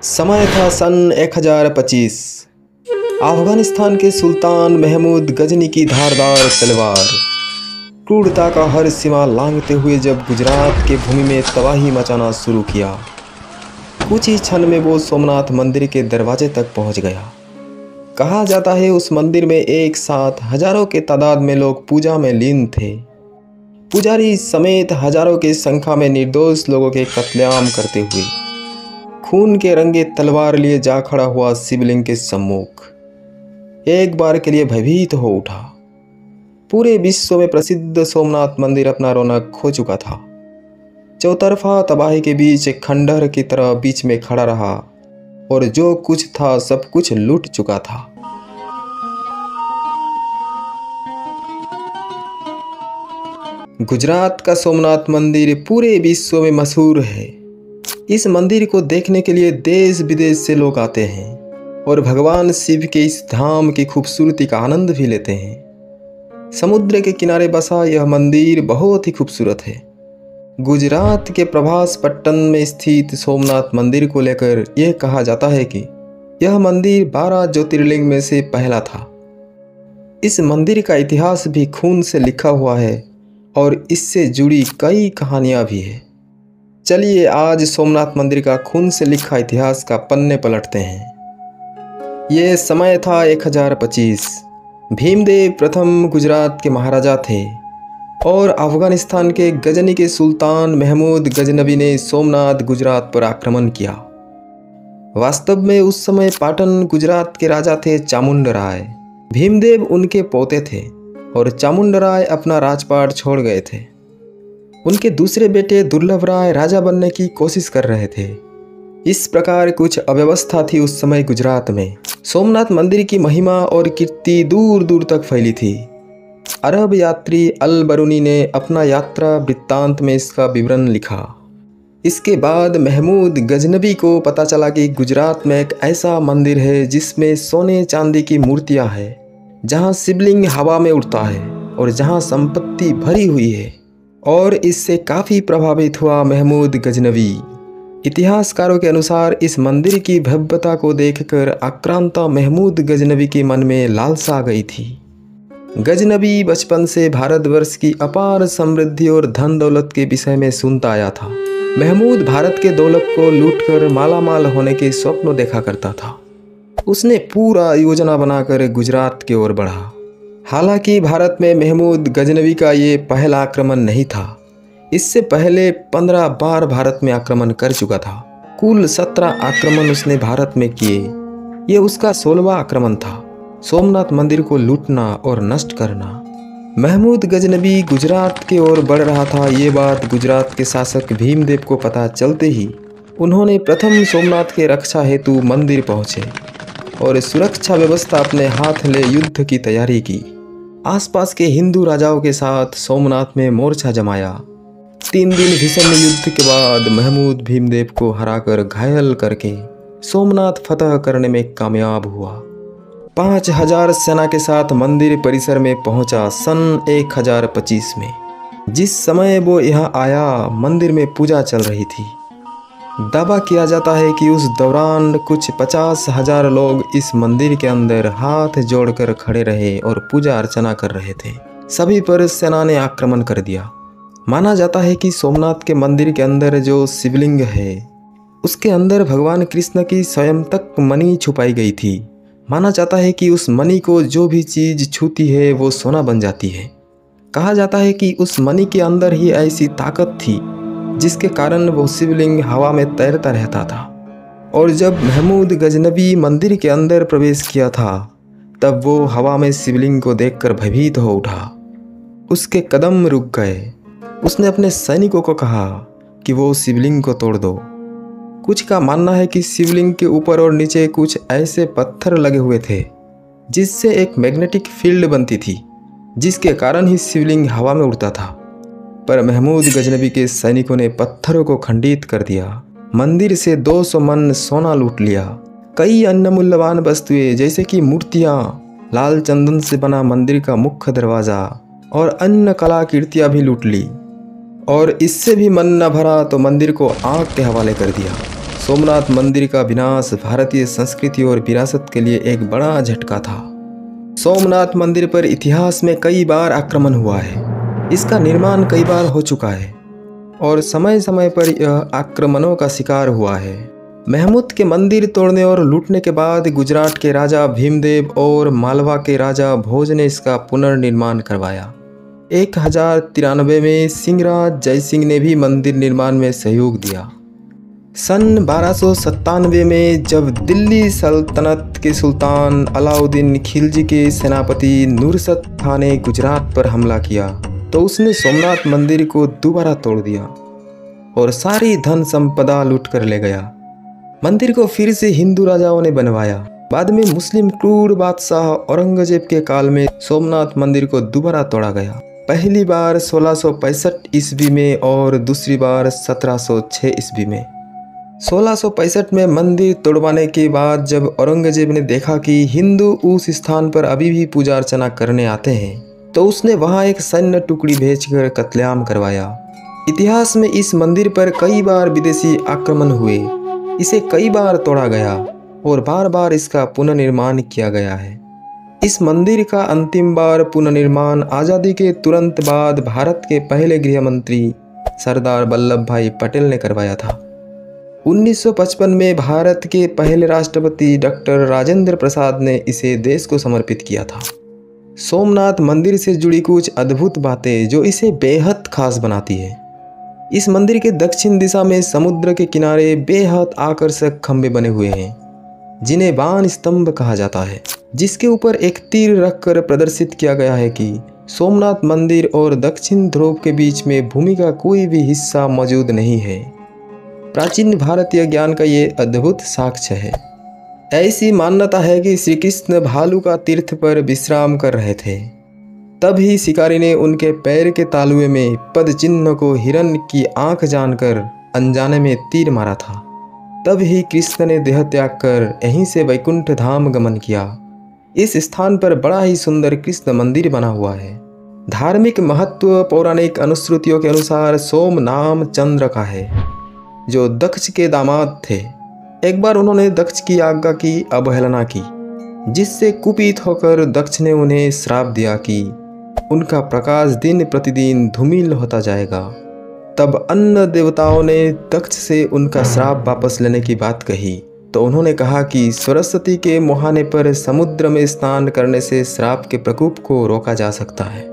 समय था सन 1025। अफगानिस्तान के सुल्तान महमूद गजनी की धारदार तलवार क्रूरता का हर सीमा लांघते हुए जब गुजरात के भूमि में तबाही मचाना शुरू किया, कुछ ही क्षण में वो सोमनाथ मंदिर के दरवाजे तक पहुंच गया। कहा जाता है उस मंदिर में एक साथ हजारों के तादाद में लोग पूजा में लीन थे। पुजारी समेत हजारों की संख्या में निर्दोष लोगों के कत्लेआम करते हुए खून के रंगे तलवार लिए जा खड़ा हुआ शिवलिंग के सम्मुख एक बार के लिए भयभीत हो उठा। पूरे विश्व में प्रसिद्ध सोमनाथ मंदिर अपना रौनक खो चुका था। चौतरफा तबाही के बीच खंडहर की तरह बीच में खड़ा रहा और जो कुछ था सब कुछ लूट चुका था। गुजरात का सोमनाथ मंदिर पूरे विश्व में मशहूर है। इस मंदिर को देखने के लिए देश विदेश से लोग आते हैं और भगवान शिव के इस धाम की खूबसूरती का आनंद भी लेते हैं। समुद्र के किनारे बसा यह मंदिर बहुत ही खूबसूरत है। गुजरात के प्रभास पट्टन में स्थित सोमनाथ मंदिर को लेकर यह कहा जाता है कि यह मंदिर 12 ज्योतिर्लिंग में से पहला था। इस मंदिर का इतिहास भी खून से लिखा हुआ है और इससे जुड़ी कई कहानियां भी है। चलिए आज सोमनाथ मंदिर का खून से लिखा इतिहास का पन्ने पलटते हैं। ये समय था 1025। भीमदेव प्रथम गुजरात के महाराजा थे और अफगानिस्तान के गजनी के सुल्तान महमूद गजनबी ने सोमनाथ गुजरात पर आक्रमण किया। वास्तव में उस समय पाटन गुजरात के राजा थे चामुंड राय। भीमदेव उनके पोते थे और चामुंड राय अपना राजपाट छोड़ गए थे। उनके दूसरे बेटे दुर्लभ राय राजा बनने की कोशिश कर रहे थे। इस प्रकार कुछ अव्यवस्था थी उस समय गुजरात में। सोमनाथ मंदिर की महिमा और कीर्ति दूर दूर तक फैली थी। अरब यात्री अल बरूनी ने अपना यात्रा वृत्तांत में इसका विवरण लिखा। इसके बाद महमूद गजनबी को पता चला कि गुजरात में एक ऐसा मंदिर है जिसमें सोने चांदी की मूर्तियां हैं, जहां शिवलिंग हवा में उड़ता है और जहां संपत्ति भरी हुई है। और इससे काफ़ी प्रभावित हुआ महमूद गजनबी। इतिहासकारों के अनुसार इस मंदिर की भव्यता को देखकर आक्रांता महमूद गजनबी के मन में लालसा आ गई थी। गजनबी बचपन से भारतवर्ष की अपार समृद्धि और धन दौलत के विषय में सुनता आया था। महमूद भारत के दौलत को लूटकर मालामाल होने के स्वप्न देखा करता था। उसने पूरा योजना बनाकर गुजरात की ओर बढ़ा। हालांकि भारत में महमूद गजनबी का ये पहला आक्रमण नहीं था। इससे पहले 15 बार भारत में आक्रमण कर चुका था। कुल 17 आक्रमण उसने भारत में किए। ये उसका 16वां आक्रमण था, सोमनाथ मंदिर को लूटना और नष्ट करना। महमूद गजनबी गुजरात की ओर बढ़ रहा था। ये बात गुजरात के शासक भीमदेव को पता चलते ही उन्होंने प्रथम सोमनाथ के रक्षा हेतु मंदिर पहुंचे और सुरक्षा व्यवस्था अपने हाथ ले युद्ध की तैयारी की। आसपास के हिंदू राजाओं के साथ सोमनाथ में मोर्चा जमाया। 3 दिन भीषण युद्ध के बाद महमूद भीमदेव को हराकर घायल करके सोमनाथ फतह करने में कामयाब हुआ। 5000 सेना के साथ मंदिर परिसर में पहुंचा सन 1025 में। जिस समय वो यहाँ आया मंदिर में पूजा चल रही थी। दावा किया जाता है कि उस दौरान कुछ 50,000 लोग इस मंदिर के अंदर हाथ जोड़कर खड़े रहे और पूजा अर्चना कर रहे थे। सभी पर सेना ने आक्रमण कर दिया। माना जाता है कि सोमनाथ के मंदिर के अंदर जो शिवलिंग है उसके अंदर भगवान कृष्ण की स्वयं तक मणि छुपाई गई थी। माना जाता है कि उस मणि को जो भी चीज छूती है वो सोना बन जाती है। कहा जाता है कि उस मणि के अंदर ही ऐसी ताकत थी जिसके कारण वो शिवलिंग हवा में तैरता रहता था। और जब महमूद गजनबी मंदिर के अंदर प्रवेश किया था तब वो हवा में शिवलिंग को देखकर भयभीत हो उठा। उसके कदम रुक गए। उसने अपने सैनिकों को कहा कि वो शिवलिंग को तोड़ दो। कुछ का मानना है कि शिवलिंग के ऊपर और नीचे कुछ ऐसे पत्थर लगे हुए थे जिससे एक मैग्नेटिक फील्ड बनती थी, जिसके कारण ही शिवलिंग हवा में उड़ता था। पर महमूद गजनबी के सैनिकों ने पत्थरों को खंडित कर दिया। मंदिर से 200 मन सोना लूट लिया। कई अन्य मूल्यवान वस्तुएं जैसे कि मूर्तियां, लाल चंदन से बना मंदिर का मुख्य दरवाजा और अन्य कलाकृतियां भी लूट ली। और इससे भी मन न भरा तो मंदिर को आग के हवाले कर दिया। सोमनाथ मंदिर का विनाश भारतीय संस्कृति और विरासत के लिए एक बड़ा झटका था। सोमनाथ मंदिर पर इतिहास में कई बार आक्रमण हुआ है। इसका निर्माण कई बार हो चुका है और समय समय पर यह आक्रमणों का शिकार हुआ है। महमूद के मंदिर तोड़ने और लूटने के बाद गुजरात के राजा भीमदेव और मालवा के राजा भोज ने इसका पुनर्निर्माण करवाया। 1093 में सिंहराज जयसिंह ने भी मंदिर निर्माण में सहयोग दिया। सन 1297 में जब दिल्ली सल्तनत के सुल्तान अलाउद्दीन खिलजी के सेनापति नुसरत खान ने गुजरात पर हमला किया तो उसने सोमनाथ मंदिर को दोबारा तोड़ दिया और सारी धन संपदा लूट कर ले गया। मंदिर को फिर से हिंदू राजाओं ने बनवाया। बाद में मुस्लिम क्रूर बादशाह औरंगजेब के काल में सोमनाथ मंदिर को दोबारा तोड़ा गया। पहली बार 1665 ईस्वी में और दूसरी बार 1706 ईस्वी में। 1665 में मंदिर तोड़वाने के बाद जब औरंगजेब ने देखा कि हिंदू उस स्थान पर अभी भी पूजा अर्चना करने आते हैं तो उसने वहां एक सैन्य टुकड़ी भेजकर कत्लेआम करवाया। इतिहास में इस मंदिर पर कई बार विदेशी आक्रमण हुए। इसे कई बार तोड़ा गया और बार बार इसका पुनर्निर्माण किया गया है। इस मंदिर का अंतिम बार पुनर्निर्माण आज़ादी के तुरंत बाद भारत के पहले गृह मंत्री सरदार वल्लभ भाई पटेल ने करवाया था। 1955 में भारत के पहले राष्ट्रपति डॉक्टर राजेंद्र प्रसाद ने इसे देश को समर्पित किया था। सोमनाथ मंदिर से जुड़ी कुछ अद्भुत बातें जो इसे बेहद खास बनाती है। इस मंदिर के दक्षिण दिशा में समुद्र के किनारे बेहद आकर्षक खंभे बने हुए हैं जिन्हें बाण स्तंभ कहा जाता है, जिसके ऊपर एक तीर रखकर प्रदर्शित किया गया है कि सोमनाथ मंदिर और दक्षिण ध्रुव के बीच में भूमि का कोई भी हिस्सा मौजूद नहीं है। प्राचीन भारतीय ज्ञान का ये अद्भुत साक्ष्य है। ऐसी मान्यता है कि श्री कृष्ण भालू का तीर्थ पर विश्राम कर रहे थे, तभी शिकारी ने उनके पैर के तालुए में पद चिन्ह को हिरण की आंख जानकर अनजाने में तीर मारा था। तब ही कृष्ण ने देह त्याग कर यहीं से वैकुंठ धाम गमन किया। इस स्थान पर बड़ा ही सुंदर कृष्ण मंदिर बना हुआ है। धार्मिक महत्व पौराणिक अनुश्रुतियों के अनुसार सोम नाम चंद्र का है, जो दक्ष के दामाद थे। एक बार उन्होंने दक्ष की आज्ञा की अवहेलना की, जिससे कुपित होकर दक्ष ने उन्हें श्राप दिया कि उनका प्रकाश दिन प्रतिदिन धूमिल होता जाएगा। तब अन्य देवताओं ने दक्ष से उनका श्राप वापस लेने की बात कही तो उन्होंने कहा कि सरस्वती के मुहाने पर समुद्र में स्नान करने से श्राप के प्रकोप को रोका जा सकता है।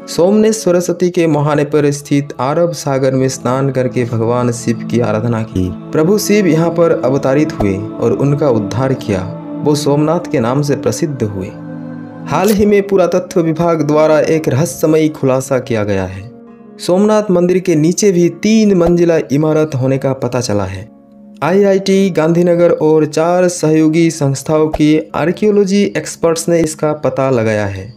सोम ने सरस्वती के मुहाने पर स्थित अरब सागर में स्नान करके भगवान शिव की आराधना की। प्रभु शिव यहाँ पर अवतारित हुए और उनका उद्धार किया। वो सोमनाथ के नाम से प्रसिद्ध हुए। हाल ही में पुरातत्व विभाग द्वारा एक रहस्यमयी खुलासा किया गया है। सोमनाथ मंदिर के नीचे भी 3 मंजिला इमारत होने का पता चला है। IIT गांधीनगर और 4 सहयोगी संस्थाओं की आर्कियोलॉजी एक्सपर्ट्स ने इसका पता लगाया है।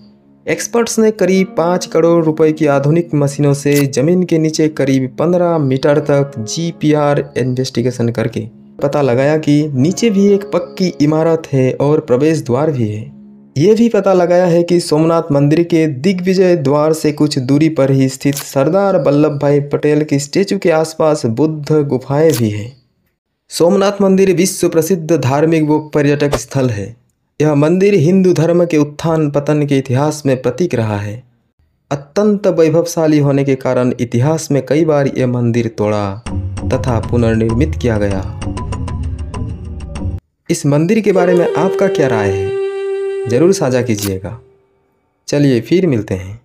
एक्सपर्ट्स ने करीब 5 करोड़ रुपए की आधुनिक मशीनों से जमीन के नीचे करीब 15 मीटर तक GPR इन्वेस्टिगेशन करके पता लगाया कि नीचे भी एक पक्की इमारत है और प्रवेश द्वार भी है। ये भी पता लगाया है कि सोमनाथ मंदिर के दिग्विजय द्वार से कुछ दूरी पर ही स्थित सरदार वल्लभ भाई पटेल की स्टेचू के आसपास बुद्ध गुफाएं भी हैं। सोमनाथ मंदिर विश्व प्रसिद्ध धार्मिक व पर्यटक स्थल है। यह मंदिर हिंदू धर्म के उत्थान पतन के इतिहास में प्रतीक रहा है। अत्यंत वैभवशाली होने के कारण इतिहास में कई बार यह मंदिर तोड़ा तथा पुनर्निर्मित किया गया। इस मंदिर के बारे में आपका क्या राय है, जरूर साझा कीजिएगा। चलिए फिर मिलते हैं।